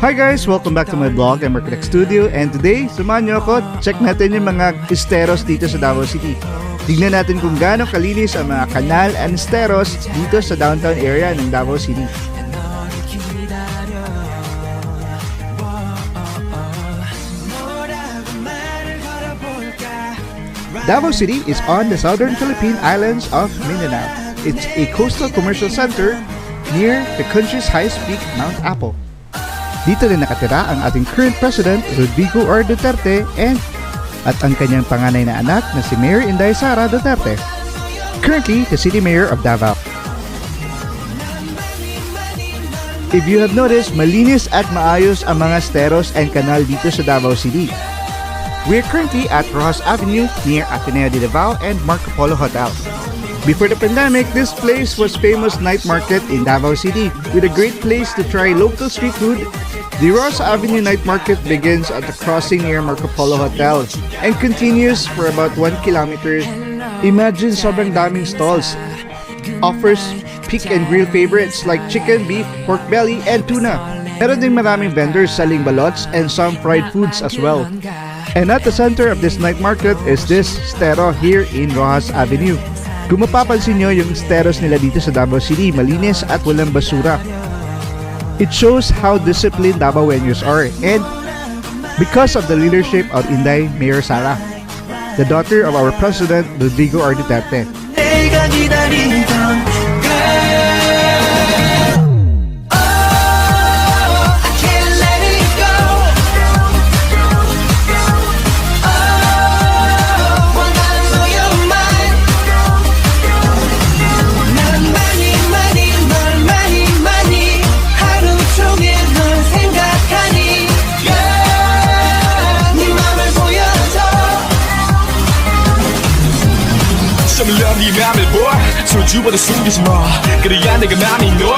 Hi guys! Welcome back to my blog. I'm Architect Studio and today, samahan nyo ako, check natin yung mga esteros dito sa Davao City. Tignan natin kung gaano kalinis ang mga kanal and esteros dito sa downtown area ng Davao City. Davao City is on the southern Philippine islands of Mindanao. It's a coastal commercial center near the country's highest peak, Mount Apo. Dito rin nakatira ang ating current president, Rodrigo R. Duterte, at ang kanyang panganay na anak na si Mayor Inday Sara Duterte, currently the City Mayor of Davao. If you have noticed, malinis at maayos ang mga esteros and kanal dito sa Davao City. We're currently at Rojas Avenue near Ateneo de Davao and Marco Polo Hotel. Before the pandemic, this place was famous night market in Davao City with a great place to try local street food. The Rojas Avenue night market begins at the crossing near Marco Polo Hotel and continues for about 1 kilometer. Imagine sobrang daming stalls. Offers pick and grill favorites like chicken, beef, pork belly, and tuna. Meron din maraming vendors selling balots and some fried foods as well. And at the center of this night market is this estero here in Rojas Avenue. Kung mapapansin nyo, yung esteros nila dito sa Davao City, malinis at walang basura. It shows how disciplined Davaoeños are, and because of the leadership of Inday Mayor Sara, the daughter of our President Rodrigo R. Duterte. 네 맘을 보아 소주보다 숨기지 마 그래야 내가 맘이 너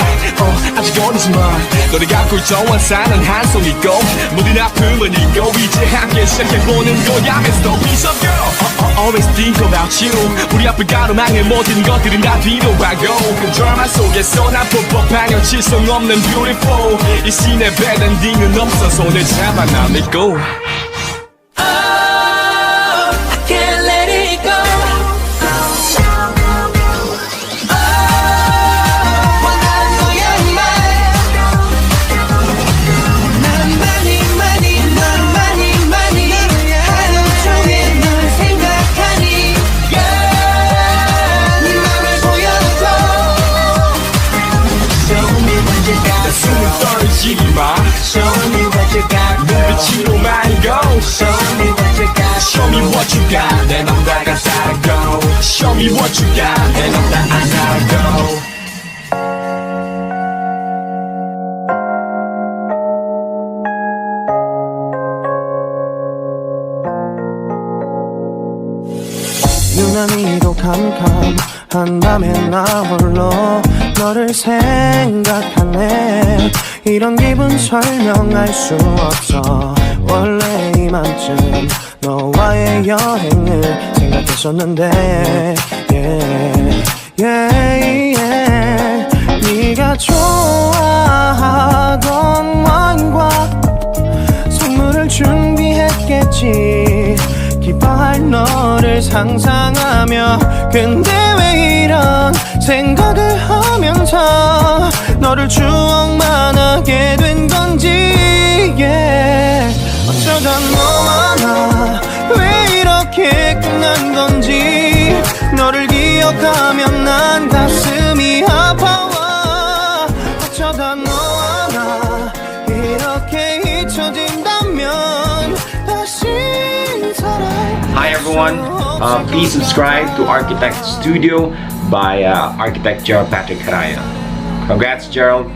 아직 어리지 마 너를 갖고 있던 환상은 한 송이고 모든 아픔은 잊고 이제 함께 시작해보는 거야 It's the piece of girl Always think about you 우리 앞을 가로막는 모든 것들은 다 뒤로 가고 그 드라마 속에서 난 뻑뻑한 연치성 없는 beautiful 이 신의 bad ending은 없어 손을 잡아 나 믿고 Show me what you got, 눈빛으로만 go Show me what you got, show me what you got 내 맘 다 가사고 Show me what you got, 내 맘 다 안하고 유난히도 캄캄한 밤에 나 홀로 너를 생각하네 이런 기분 설명할 수 없어 원래 이맘쯤 너와의 여행을 생각했었는데 네가 좋아하던 와인과 선물을 준비했겠지 기뻐할 너를 상상하며 근데 왜 이런 생각을 하면서 너를 추억만 하게 된 건지 어쩌다 너와 나 왜 이렇게 끝난 건지 너를 기억하면 난 가슴이 아파와 어쩌다 너와 나 이렇게 잊혀진다면 다시 Hi everyone, please subscribe to Architect Studio by Architect Gerald Patrick Haraya. Congrats Gerald.